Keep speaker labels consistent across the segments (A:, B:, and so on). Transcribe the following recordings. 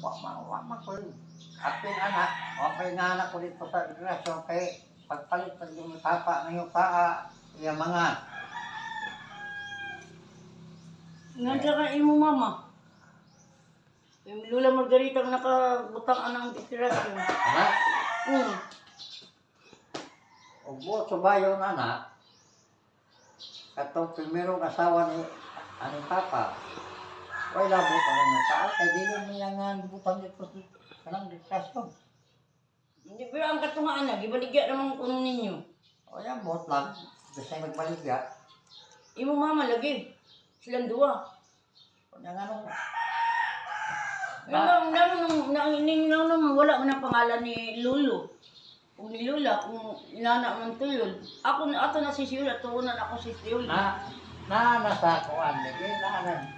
A: Wa makoy. Aping anak, okay nga anak ko dito sa relasyon kay pagpalit pag yung papa ng yung paa, yung mga.
B: Nandiyan ka imo mama. Yung Lula Margarita ang nakabutang anang deklarasyon.
A: Anak, ubo subayo ng anak, katong primerong asawa ni aning papa, wala butang ng yung paa, kaya di mo yung butang dito sa kanang relasyon.
B: Hindi pero ang katungaan na, gibaligya naman kuno ninyo.
A: O yan, buot lang, gusto yung magbaligya.
B: Imo mama lagi. Silang duwa.
A: O yan ano,
B: Wala man ang pangalan ni Lolo. Kung ni Lola, kung inana man tuyol. Ato na si Siyol at tuunan ako si Siyol.
A: nasa kuan lagi,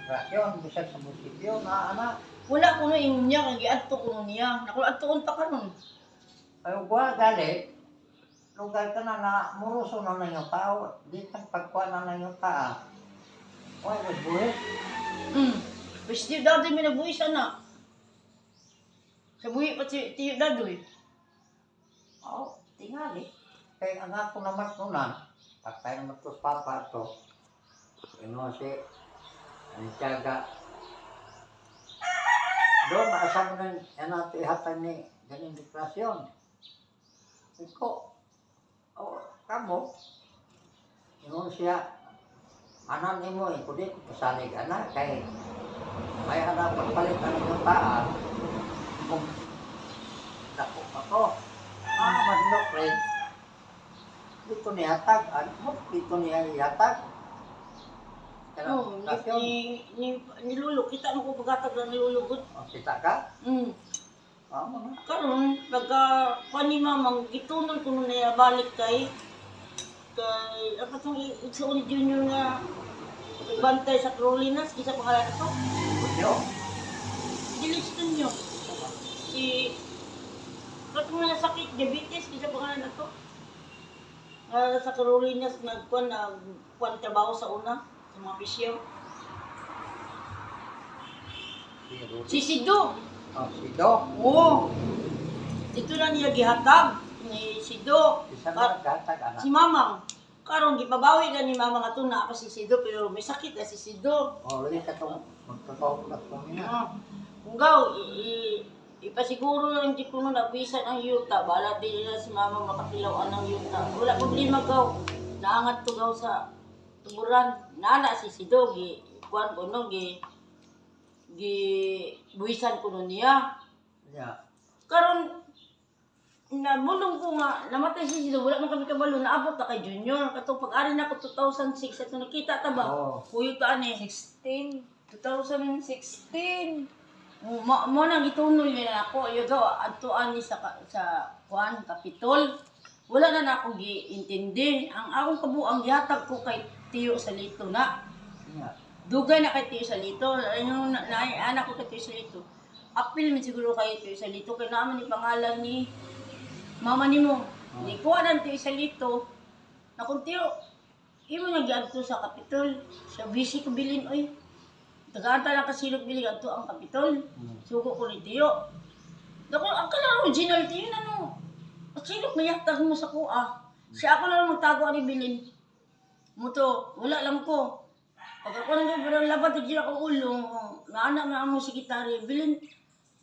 A: relasyon, bisag sa munisipyo, anak.
B: Wala ko na ingon niya, kaya giadto ko niya. Nakuladtoon pa karon.
A: Ay, buwa gali, lugar ka na muruso na yung tao, di kang pagkuha na yung tao. Uy, magbuhit.
B: Pero si Tiyo Dadoy may nabuhi siya na. Sa buhi pa si Tiyo Dadoy.
A: Oo, tingali. Kaya ang ako naman nunan, patay naman to papa to. Ano si, ang tiyaga. Doon, maasama na yan natin ihatag ni ganyan deklarasyon. Iko, kamo, ingon siya, anan imo, kundi ko pasalig anak, kay may anak pagpalit ang yung taan, kung dako ako, manok rin, dito niya hatag, dito niya ihatag.
B: Ni Lolo, kita mo ko pagkatag na ni Lolo good.
A: O, kita ka? Ano?
B: Karon pagka pani mamang gitunol ko na balik kay ako tong igsoon junior nga bantay sa Carolinas kisa pangalan ko.
A: Yo.
B: Diliston nyo. Si katong nga sakit diabetes kisa pangalan ko. Sa Carolinas nagkuan trabaho sa una sa mga pisyo. Si Sido.
A: Oh, Sido.
B: Oo. Dito na niya gihatag ni Sido.
A: Isa na naghatag, anak.
B: Si Mamang. Karon gipabawi ka ni Mamang ato na pa si Sido pero may sakit na si Sido.
A: Oh, ulit ka itong magkakaulat ko niya.
B: Kung gaw, ipasiguro lang di kuno na bisan ang yuta. Bala din nila si Mamang makapilawan ng yuta. Wala problema gaw. Naangat to gaw sa tuburan. Nana si Sido. Kuan ko no, buwisan ko nun niya.
A: Yeah.
B: Karon nabulong ko nga, namatay si Sido, wala man kami kabalo, naabot na kay Junior. Katong pag-ari na ko 2006, at nakita ta ba?
A: Oo.
B: Kuyo ta ani.
C: 16.
B: 2016. Mo nang itunol nila ako, yung gaw, adtuan ni sa Juan Capitol. Wala na ako giintindi. Ang akong kabuang gihatag ko kay Tiyo Salito na.
A: Yeah.
B: Dugay na kay Tiyo Salito. Ano anak ko kay Tiyo Salito. Apil man siguro kay Tiyo Salito kay naman ni pangalan ni mama nimo. Ni kuha nang Tiyo Salito. Na kung Tiyo, imo na giadto sa Capitol. Sa busy ko bilin oy. Tagaanta lang kasilog bilin adto ang Capitol. Suko ko ni Tiyo. Dako ang kala original Tiyo na no. Silog mayatag mo sa kuha. Siya ako lang magtago ani bilin. Muto, wala lang ko. Pag ako nang pero labat di ako ulo, nga anak na mo si gitari, bilin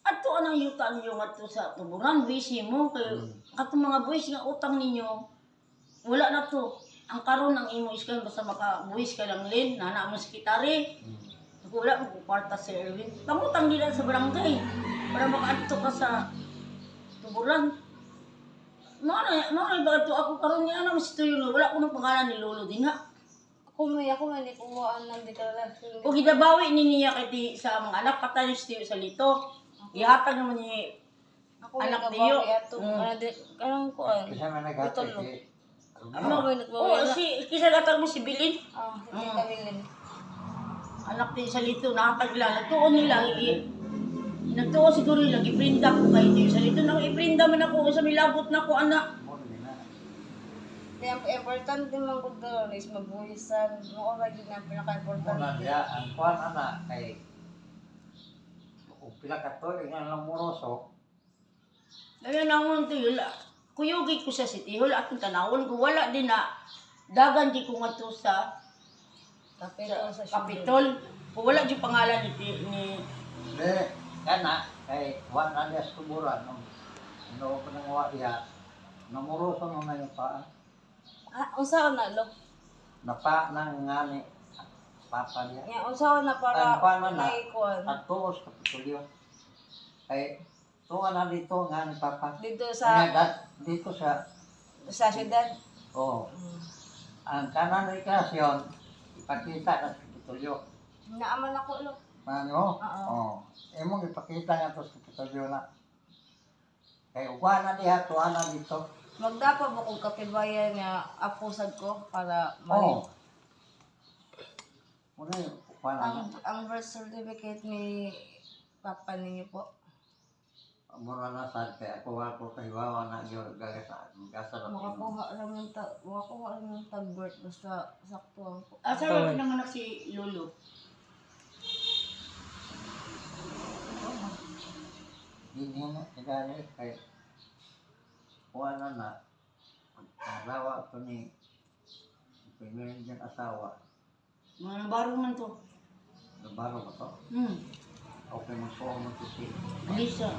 B: ato anang yuta niyo ngadto sa tuburan busy mo kay katong mga boys nga utang ninyo wala na to. Ang karon ang imo iskan basta maka-buwis ka lang lin, nana mo si gitari. Wala mo kwarta si Erwin. Pangutang nila sa barangay para makaadto ka sa tuburan. Ano ba ito ako karon ni ana mo si Tuyo, wala ko nang pangalan ni Lolo din nga.
C: Ako may kumuha ng deklarasyon.
B: O gidabawi ni niya kay sa mga anak patay si Tiyo Salito. Ihatag naman ni
C: Ako
B: anak
C: may
B: Tiyo.
C: kabawi ato. Kanang ko
A: Isa man naghatag si...
C: Ano ba yung nagbawi
B: Oo,
C: na?
B: kisa gatag mo si Bilin.
C: Hindi kabilin.
B: Anak Tiyo Salito nahatag lang. Nagtuon nila nagtuon siguro nila giprinda ko kay Tiyo Salito. Nang iprinda man ako sa milabot na ko anak.
C: Kaya ang importante man ko doon is mabuhisan. Noon lagi na
A: Muna
C: pinaka-importante.
A: niya, ang kuhan anak kay pila ka tuig nga namoroso.
B: Ngayon naman tiyo, kuyugit ko sa City Hall at tanawon ko wala din na dagan di ko nga to sa
C: Kapito sa
B: Kapitol. Kung wala di pangalan ni
A: Hindi, kana, kay Juan alias Tuburan, no ko nang waiya, namoroso mo na yung paa.
C: Ah, unsa na lo?
A: Napa nang ngani, papa niya.
C: Ya, unsa na para
A: Ang paano na?
C: naikuan.
A: At tuos kapitulyo. Kay, tuwa na dito nga ni papa.
C: Dito sa
A: Dito sa,
C: syudad.
A: oh, ang kanan rekreasyon, ipakita na sa kapitulyo.
C: Naaman ako lo.
A: Ano?
C: Oo.
A: Oh. Emong ipakita nga to sa kapitulyo na. Kay, uwa na diha, tuwa na dito.
C: Magdapa ba kung katibayan nga apusad ko para
A: Oo. Muna yung uwa na.
C: ang birth certificate ni papa ninyo po.
A: Mura na sad kay ako kay wawa na yung gagasa na
C: Makakuha lang ng tag birth basta sakto ang po.
B: asa ra pinanganak si Lolo.
A: Hindi na kaya kay wala na asawa ko ni meron dyan asawa
B: Mga barong man to.
A: nabaro ba to? Okay mo to si
B: Lisa.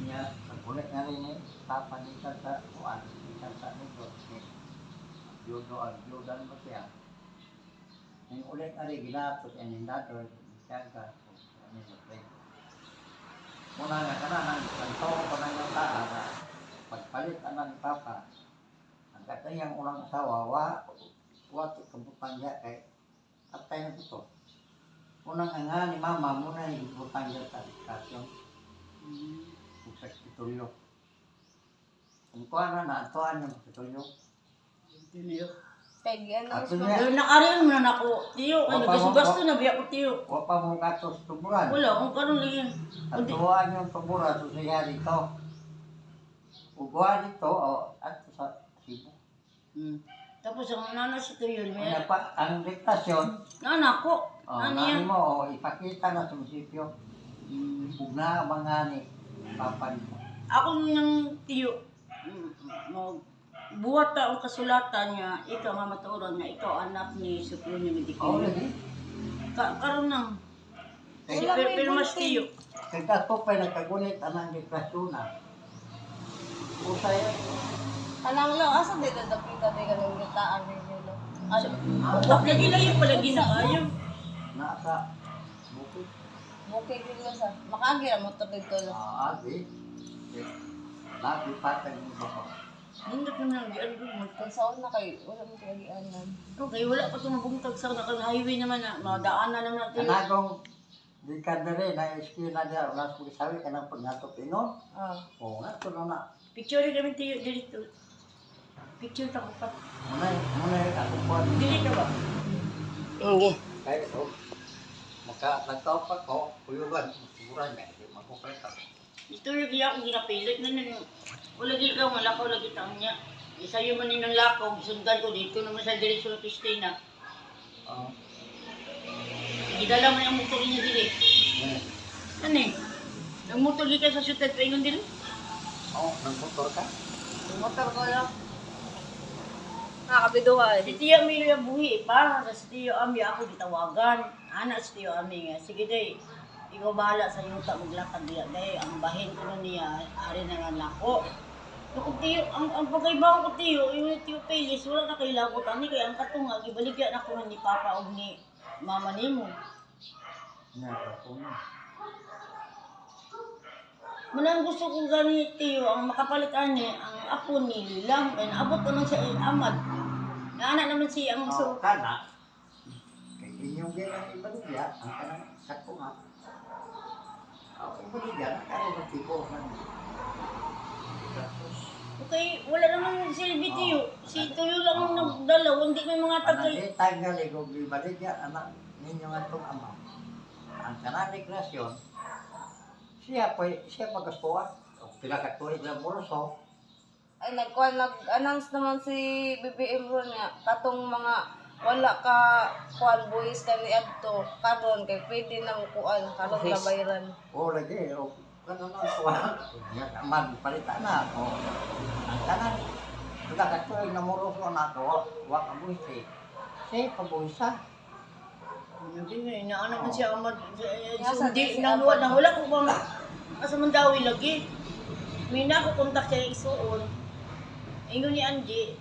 A: niya ulit nga rin eh papa nita sa kuwan nita sa nito yudan mo siya yung ulit nga rin ginatos and indator siya ka ano yung play muna nga ka na nang taong ko na yung taa na pagpalit na ni papa ang kata yung unang asawa wato kabutan niya kay atay na ito unang nga ni mama muna yung kabutan niya sa edukasyon sa kapitulyo kung kuha na atuan yung kapitulyo
B: Tiyo.
C: Peg
A: ato
C: ano
A: niya
B: Nakarin mo na nako. Tiyo, ay nagasugasto na biya ko tiyo.
A: wapa mo gatos tuburan
B: Wala, kung karon lang yan.
A: atuan yung tuburan susaya dito uguan dito at sa Cebu
B: Tapos ang nana si Tiyo, may
A: ano pa ang diktasyon
B: nana ko. Ano
A: nani
B: yan?
A: mo ipakita na sa munisipyo ug na mga ni papa nito
B: Ako nang Tiyo, buhat ta ang kasulatan niya, ikaw mamaturon nga ikaw anak ni Supremo Medical.
A: lagi
B: Karon nang. Si
C: Wala may
B: pero mas
C: bunting.
B: Tiyo.
A: kagka to pa nagkagunit anang diktasyon na usay
C: Anang lo asa dito dapita di kanang gitaan ninyo lo.
B: Ano? Lagi lang yung palagi na kayo.
A: nasa bukid
C: Bukid dito sa makagi ra mo to dito lo.
A: adi lagi patag mo ba
B: Nindot naman ang diyan doon.
C: Kung saan na kay wala mo kagianan.
B: Okay, wala pa ito mabuntag sa highway naman na. Madaan na naman natin.
A: kanagong di ka na rin na eskwela niya wala sa sabi ka ng pagnato pino
C: Ah.
A: o nga ito na
B: Picture rin namin tayo dito. Picture ta ko pa.
A: muna yung kakupuan
B: Dito ba?
C: Okay.
A: kaya ito nagtao pa ko kuyugan siguran niya hindi makukwenta
B: Ito yung giya akong ginapilit na nun. Wala di ka, malakaw lagi taon niya. Isa yung manin ng lakaw, sundan ko dito naman sa direksyon ng Christina. Gidala mo yung motor niya dili. Ano eh? Nagmotor di ka sa syudad, paingon dili?
A: nagmotor ka
C: Motor ko lang. Nakabiduha
B: Si Tiyo Ami yung buhi, parang sa Tiyo Ami ako gitawagan. Anak si Tiyo Ami nga, sige day, ikaw bahala sa yuta maglakad diya day. Ang bahin ko na niya, ari na nga nako. So kung Tiyo, ang pagkaibaw ko Tiyo, yung Tiyo Pelis, wala na kayo labot. Ani kaya ang katunga, ibaligyan ako ni Papa o ni Mama nimo. Manang gusto ko gani Tiyo, ang makapalit ani, ang apo ni Lilang, kaya naabot ko nang sa Amad. Naana naman siya ang gusto.
A: kana kay inyong ginang ibaligya ang kanang katunga ibaligya karon ng tipo
B: Okay, wala naman silbi Tiyo. Si Tuyo lang ang nagdalaw, hindi may mga tagay.
A: tanggal ikaw ibaligya anak ninyo nga itong ama ang kanang rekreasyon siya pagastuan pinakatuloy ng moroso
C: ay nag-announce naman si BBM ron nga katong mga wala ka kuan boys kani adto karon kay pwede nang kuan karon
D: Yes.
C: labayran.
A: O lagi, o kanon ang kuha. Man, palita na ako. Ang kanan, pagkakatuloy na muro ko na ako, wak ang buwisi. Say, pabuwisa.
B: Hindi nga, inaanak na siya amad.
C: Nasa
B: Hindi,
C: si
B: wala ko ba asa man dawi lagi. May nakukontak siya isuon. Ingon ni Angie,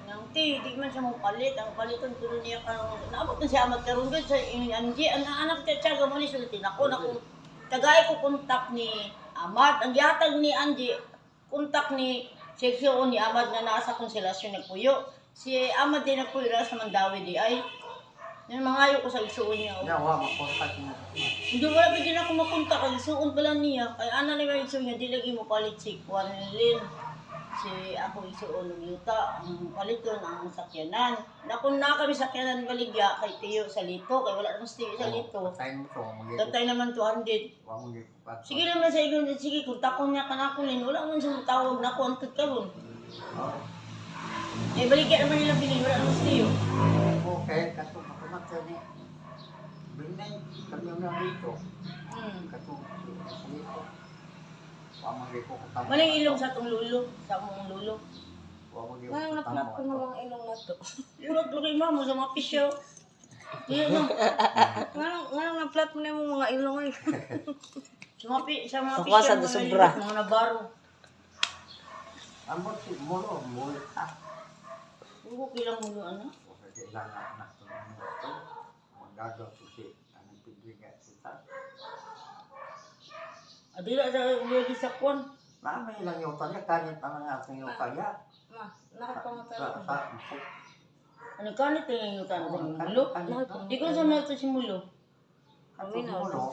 B: nang di man siya mong palit. Ang paliton ko niya karong, naabot na siya amad karong gud sa ingon ni Angie. Ang anak siya tiyaga mo ni sultin ako. Tagay ko kontak ni Amad. Ang gihatag ni Angie, kontak ni seksyon ni Amad na nasa konselasyon ng Puyo. Si Amad din nagpuyo sa Mandawi di ay. Yung mangayo ko sa isuon niya.
A: Nga, wak makontak mo.
B: Hindi wala pa din ako makontak. Ang isuon pala niya. Kaya ano na yung isuon niya, di lagi mo palit si Juan Lin. Si ako isuon ng yuta. Ang paliton ang sakyanan. Nakun na kami sakyanan baligya kay Tiyo sa Lito. Kaya wala naman si Tiyo sa Lito.
A: Patayin mo ito, mag-ibig.
B: Tatay naman 200.
A: Wak mo gipag.
B: Sige naman sa igon, sige, kontakon niya ka na ako Lin. Wala man siya tawag na ako. Antod ka ron. Eh, baligya naman nila bilhin. Wala naman si Tiyo.
A: Okay, katong makamatay ni. Binay, kami na rito. Katong dito. Wak mo gipag katamo.
B: Maling ilong sa atong lulo. Sa among lulo.
A: Wak mo gipag
C: Nang naplat ko
A: katamo.
C: na mga ilong na to.
B: Lurag lugay mamo sa mga pisyo. Yan no.
C: Nang naplat mo na yung mga ilong ay.
B: Sa mga
D: Ang kuwasa
B: pisyo,
D: na sobra.
B: mga nabaro.
A: Ambot si Molo, multa.
B: Huwag kilang mulo, ano?
A: O kasi lang anak ko ng ito. Magagaw ko si anong pibriga kita.
B: Adila sa lagi sa kwan.
A: Namin lang yung tanya, kanit ang ating yung kaya.
C: Ma, nakapamatay
A: Sa,
C: ko.
B: Ano kanit yung yung tanong sa mulo? Di ko sa mga si mulo.
A: Kami na Molo,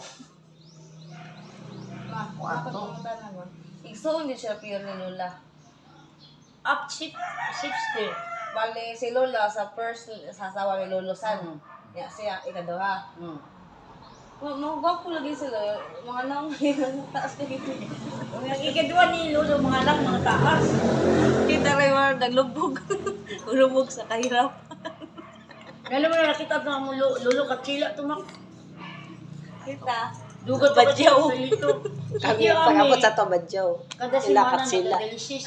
C: Ma, nakapamatay na mo. Igsoon din siya piyon ni Lola.
B: Up 60.
C: Bale, si Lola sa first sa asawa ni Lolo San. Ya, siya, ikaduha. Mga gwapo lagi sila. Mga nang taas na dito.
B: Ang ikadwa ni Lolo, mga lang, mga taas.
C: Kita rin mga naglubog. Ulubog sa kahirap.
B: Alam mo na nakita ito ang Lolo katsila tumak.
C: Kita.
B: Dugat
D: Badyaw.
B: sa lito.
D: Kami pag-abot sa to, badyaw.
B: Kada
D: Ilakat
B: simana
D: sila.
B: nagdelisis.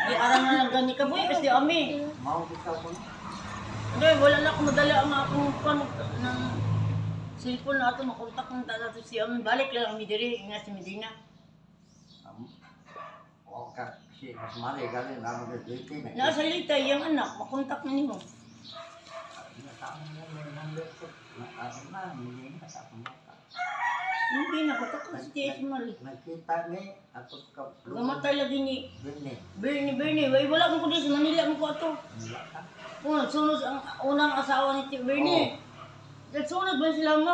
B: Di arang na lang gani ka boy, kasi ami.
A: mau kita pun.
B: Hindi, wala na akong madala ang akong pan ng cellphone na ito, makontak ng tata si ami. Balik lang ang midiri, nga si Medina.
A: O ka, si mas mali galing namin ng dito na.
B: Nasa litay, yung anak, makontak na niyo.
A: Nasaan mo may number ko. Hindi na sa akong mata.
B: Hindi na, katakot si Tia Mali.
A: Nakita ni, atot ka.
B: Gamatay lagi ni
A: Bini,
B: Bernie. Wala mo ko din sa Manila mo ko ito.
A: nila ka.
B: Sunod ang unang asawa ni Tia Bernie. Nagsunod ba sila mo?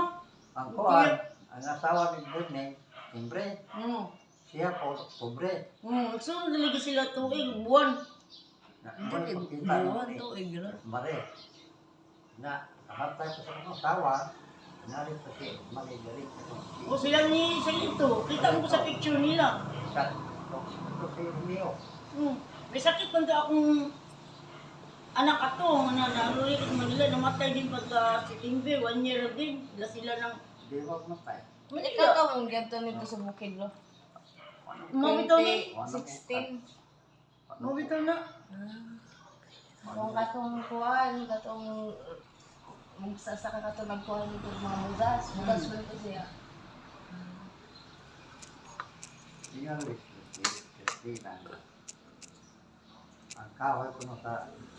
A: Ang kuwan, ang asawa ni Bini, siyempre, siya po, pobre.
B: Nagsunod na lagi sila tuig, buwan.
A: Kita ni, Mare. Na, kahatay ko sa mga asawa, narin pa si Mare, galing sa kong
B: O sila ni Salito, kita mo ko sa picture nila.
A: Ito si Romeo.
B: May sakit pa akong anak ato, na nalulit sa Manila, namatay din pagka September, 1 year din. Sila ng
A: Di ba matay?
C: Ikaw
B: Manila.
C: ka mong ganito nito sa bukid lo.
B: Mabitaw ni.
C: 16.
B: Mabitaw na.
C: Kung katong kuan, katong magsasaka katong nagkuhan nito mga mugas. Mugas mo ito siya.
A: Tingnan mo, Christina. Ang kahoy ko na sa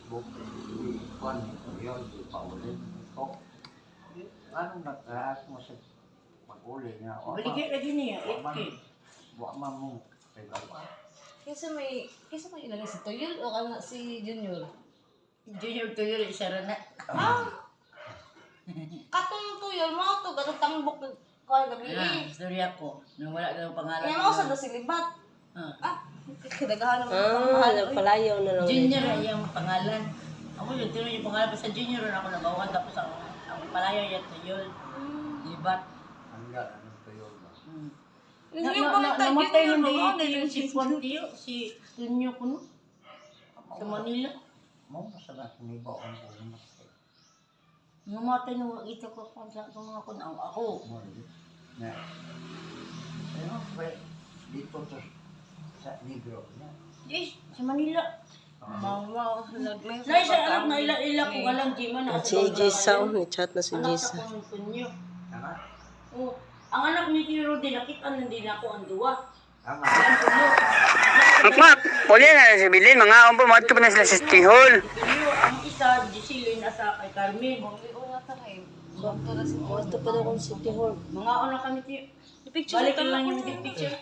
A: bukid, di kuwan ni yun, di pa ulit. O, anong nagkaas mo sa pag-uli niya?
B: Baligay lagi niya, 8K.
A: Buwa man mo, kay Bawa.
C: Kisa may ilagay si Toyol o kana si Junior?
B: Junior to yun, isa rin na.
C: Katong Toyol, mga to, katong tambok kuan gabi.
B: Storya ko, nang wala na yung pangalan.
C: Kaya mo sa dasilibat.
B: Ah.
C: Kadagahan naman
D: Nagpalayaw na lang.
B: Junior ay yung pangalan. Ako yun, tinong yung pangalan. Sa junior rin ako nabawan. Tapos ang palayo yan to yun. Libat.
A: Ang gala, anong tuyo ba?
B: Namatay ng day yung si Puantio, si Tunyo Kuno. Sa Manila.
A: Mo, masarap sinibaw ang ulo.
B: Namatay nung ito ko kung sa mga kunaw ako.
A: Mo rin. Na. Ano ba? Dito to sa Negro. Na.
B: Yes, sa Manila.
C: Mama, may
B: Nay, sa anak na ila ko galang di man.
D: Si Jisa, ni chat na si
B: Anak
D: Jisa.
B: sa kong kunyo.
A: Tama?
B: Oh, ang anak ni Tio Rudy, nakita nandun ako ang duwa.
A: Tama.
B: Ang kunyo.
E: Mak, uli na si Bilin, mga umpo, mga na sila sa Stihol.
B: Kunyo, ang isa, Gisilin, nasa kay Carmen.
C: Una ta kay. Doktor na si
D: Ito pa daw kung City Hall.
B: Mga una kami, Tio.
C: Picture
B: Balik
C: ka
B: lang
C: lang
B: yung big picture.